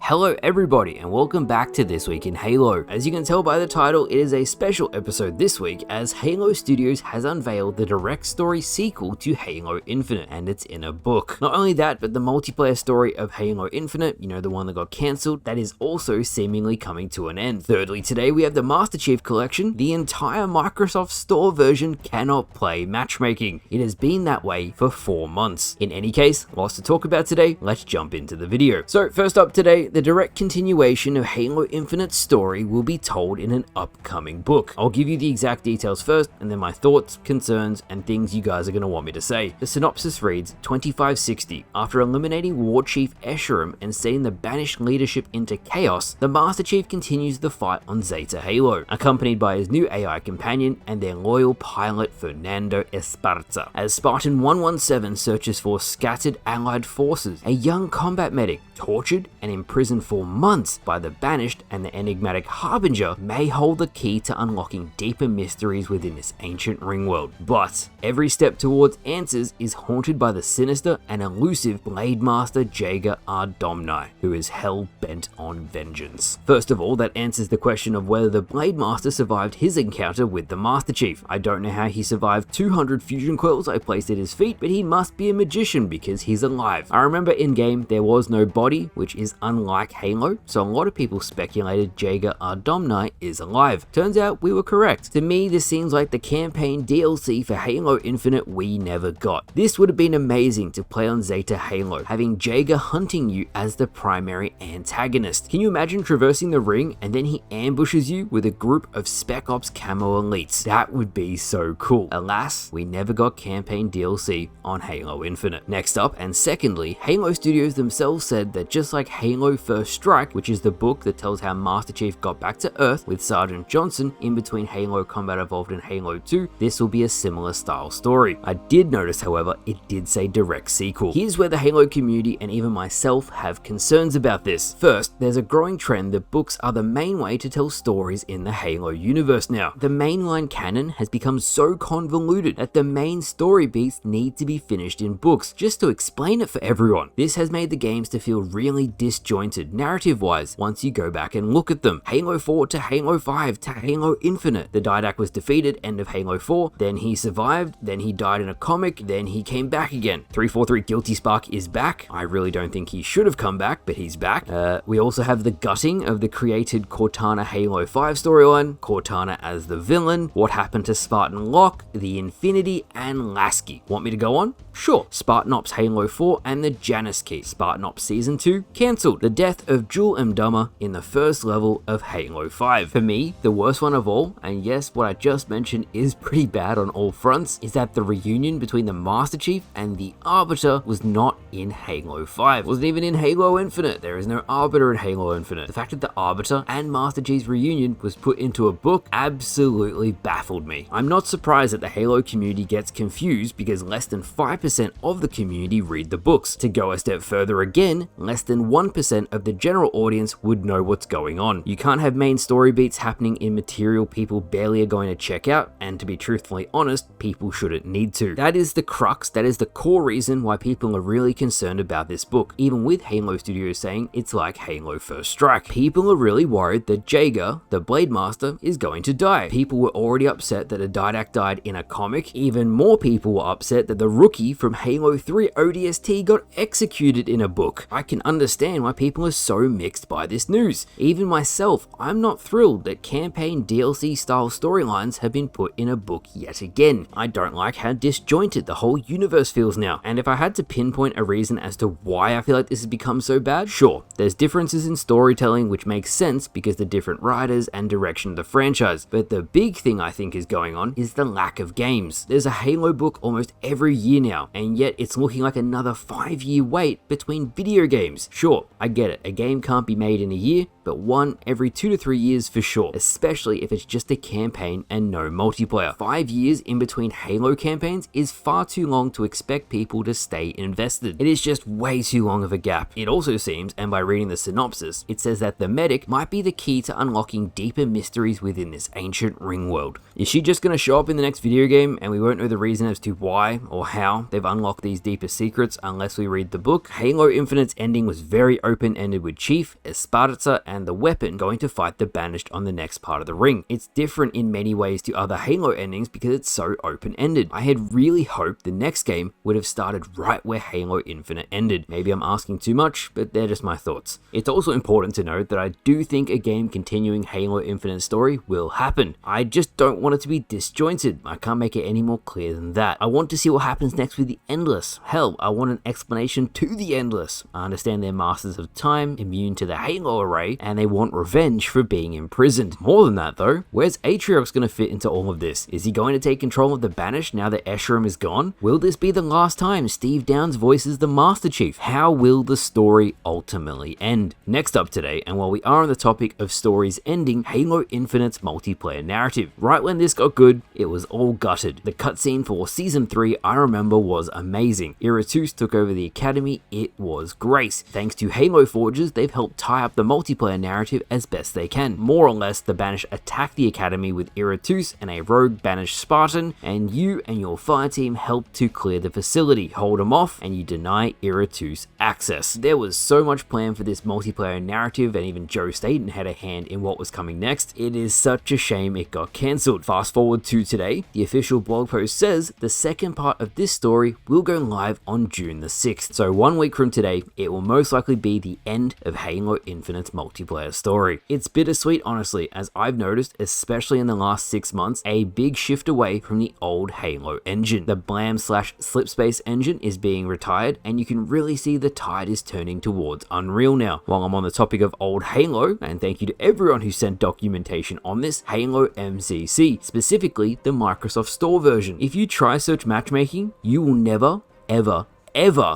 Hello everybody and welcome back to This Week in Halo. As you can tell by the title, it is a special episode this week as Halo Studios has unveiled the direct story sequel to Halo Infinite, and it's in a book. Not only that, but the multiplayer story of Halo Infinite, you know, the one that got cancelled, that is also seemingly coming to an end. Thirdly, today we have the Master Chief Collection. The entire Microsoft Store version cannot play matchmaking. It has been that way for 4 months. In any case, lots to talk about today. Let's jump into the video. So first up today, the direct continuation of Halo Infinite's story will be told in an upcoming book. I'll give you the exact details first, and then my thoughts, concerns, and things you guys are going to want me to say. The synopsis reads, 2560. After eliminating War Chief Escharum and setting the banished leadership into chaos, the Master Chief continues the fight on Zeta Halo, accompanied by his new AI companion and their loyal pilot Fernando Esparza. As Spartan 117 searches for scattered allied forces, a young combat medic, tortured and imprisoned for months by the Banished and the enigmatic Harbinger, may hold the key to unlocking deeper mysteries within this ancient ring world. But every step towards answers is haunted by the sinister and elusive Blade Master Jaeger Ardomni, who is hell-bent on vengeance. First of all, that answers the question of whether the Blade Master survived his encounter with the Master Chief. I don't know how he survived 200 fusion coils I placed at his feet, but he must be a magician because he's alive. I remember in-game there was no body, which is unlike Halo, so a lot of people speculated Jaeger Ardomni is alive. Turns out we were correct. To me, this seems like the campaign DLC for Halo Infinite we never got. This would have been amazing to play on Zeta Halo, having Jaeger hunting you as the primary antagonist. Can you imagine traversing the ring and then he ambushes you with a group of Spec Ops camo elites? That would be so cool. Alas, we never got campaign DLC on Halo Infinite. Next up, and secondly, Halo Studios themselves said that just like Halo First Strike, which is the book that tells how Master Chief got back to Earth with Sergeant Johnson in between Halo Combat Evolved and Halo 2, this will be a similar style story. I did notice, however, it did say direct sequel. Here's where the Halo community and even myself have concerns about this. First, there's a growing trend that books are the main way to tell stories in the Halo universe now. The mainline canon has become so convoluted that the main story beats need to be finished in books just to explain it for everyone. This has made the games to feel really disjointed narrative-wise once you go back and look at them. Halo 4 to Halo 5 to Halo Infinite. The Didac was defeated, end of Halo 4, then he survived, then he died in a comic, then he came back again. 343 Guilty Spark is back. I really don't think he should have come back, but he's back. We also have the gutting of the created Cortana Halo 5 storyline, Cortana as the villain, what happened to Spartan Locke, the Infinity, and Lasky. Want me to go on? Sure. Spartan Ops Halo 4 and the Janus Key. Spartan Ops Season 2 cancelled. The death of Jul Mdummer in the first level of Halo 5. For me, the worst one of all, and yes, what I just mentioned is pretty bad on all fronts, is that the reunion between the Master Chief and the Arbiter was not in Halo 5. Wasn't even in Halo Infinite. There is no Arbiter in Halo Infinite. The fact that the Arbiter and Master Chief's reunion was put into a book absolutely baffled me. I'm not surprised that the Halo community gets confused because less than 5% of the community read the books. To go a step further again, less than 1% of the general audience would know what's going on. You can't have main story beats happening in material people barely are going to check out, and to be truthfully honest, people shouldn't need to. That is the crux, that is the core reason why people are really concerned about this book, even with Halo Studios saying it's like Halo First Strike. People are really worried that Jaeger, the Blade Master, is going to die. People were already upset that a Didac died in a comic. Even more people were upset that the rookie from Halo 3 ODST got executed in a book. I can understand why people are so mixed by this news. Even myself, I'm not thrilled that campaign DLC style storylines have been put in a book yet again. I don't like how disjointed the whole universe feels now, and if I had to pinpoint a reason as to why I feel like this has become so bad, sure, there's differences in storytelling which makes sense because the different writers and direction of the franchise, but the big thing I think is going on is the lack of games. There's a Halo book almost every year now, and yet it's looking like another 5-year wait between video games. Sure, I get it, a game can't be made in a year, but one every 2 to 3 years for sure, especially if it's just a campaign and no multiplayer. 5 years in between Halo campaigns is far too long to expect people to stay invested. It is just way too long of a gap. It also seems, and by reading the synopsis, it says that the medic might be the key to unlocking deeper mysteries within this ancient ring world. Is she just going to show up in the next video game and we won't know the reason as to why or how they've unlocked these deeper secrets unless we read the book? Halo Infinite's ending was very open open-ended with Chief, Esparza, and the Weapon going to fight the Banished on the next part of the ring. It's different in many ways to other Halo endings because it's so open-ended. I had really hoped the next game would have started right where Halo Infinite ended. Maybe I'm asking too much, but they're just my thoughts. It's also important to note that I do think a game continuing Halo Infinite story will happen. I just don't want it to be disjointed. I can't make it any more clear than that. I want to see what happens next with the Endless. Hell, I want an explanation to the Endless. I understand they're masters of time, immune to the Halo array, and they want revenge for being imprisoned. More than that though, where's Atriox going to fit into all of this? Is he going to take control of the Banished now that Escharum is gone? Will this be the last time Steve Downes voices the Master Chief? How will the story ultimately end? Next up today, and while we are on the topic of stories ending, Halo Infinite's multiplayer narrative. Right when this got good, it was all gutted. The cutscene for Season 3, I remember, was amazing. Iratus took over the Academy, it was great. Thanks to Halo Forges, they've helped tie up the multiplayer narrative as best they can. More or less, the Banished attack the Academy with Iratus and a rogue Banished Spartan, and you and your fire team help to clear the facility, hold them off, and you deny Iratus access. There was so much planned for this multiplayer narrative, and even Joe Staten had a hand in what was coming next. It is such a shame it got cancelled. Fast forward to today, the official blog post says the second part of this story will go live on June the 6th. So 1 week from today, it will most likely be the end of Halo Infinite's multiplayer story. It's bittersweet, honestly, as I've noticed, especially in the last 6 months, a big shift away from the old Halo engine. The blam/slipspace engine is being retired, and you can really see the tide is turning towards Unreal now. While I'm on the topic of old Halo, and thank you to everyone who sent documentation on this, Halo MCC, specifically the Microsoft Store version. If you try search matchmaking, you will never, ever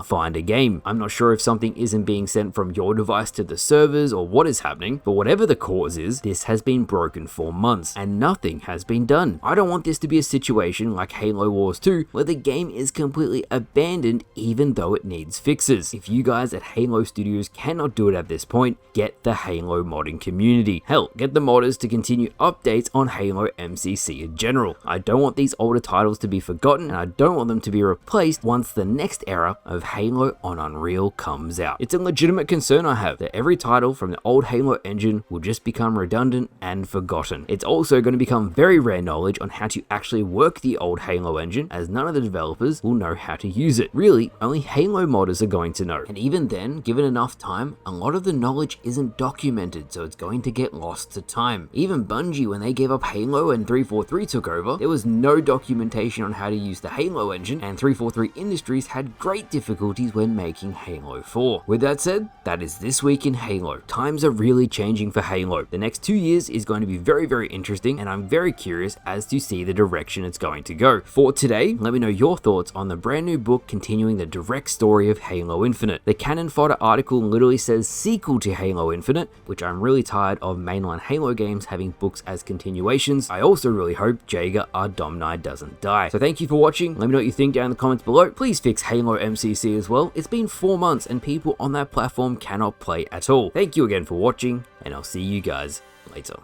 find a game. I'm not sure if something isn't being sent from your device to the servers or what is happening, but whatever the cause is, this has been broken for months and nothing has been done. I don't want this to be a situation like Halo Wars 2 where the game is completely abandoned even though it needs fixes. If you guys at Halo Studios cannot do it at this point, get the Halo modding community. Hell, get the modders to continue updates on Halo MCC in general. I don't want these older titles to be forgotten, and I don't want them to be replaced once the next era of Halo on Unreal comes out. It's a legitimate concern I have that every title from the old Halo engine will just become redundant and forgotten. It's also going to become very rare knowledge on how to actually work the old Halo engine, as none of the developers will know how to use it. Really, only Halo modders are going to know. And even then, given enough time, a lot of the knowledge isn't documented, so it's going to get lost to time. Even Bungie, when they gave up Halo and 343 took over, there was no documentation on how to use the Halo engine, and 343 Industries had great difficulties when making Halo 4. With that said, that is this week in Halo. Times are really changing for Halo. The next 2 years is going to be very interesting, and I'm very curious as to see the direction it's going to go. For today, let me know your thoughts on the brand new book continuing the direct story of Halo Infinite. The Cannon Fodder article literally says sequel to Halo Infinite, which I'm really tired of mainline Halo games having books as continuations. I also really hope Jaeger Ardomni doesn't die. So thank you for watching. Let me know what you think down in the comments below. Please fix Halo MCC as well. It's been 4 months and people on that platform cannot play at all. Thank you again for watching, and I'll see you guys later.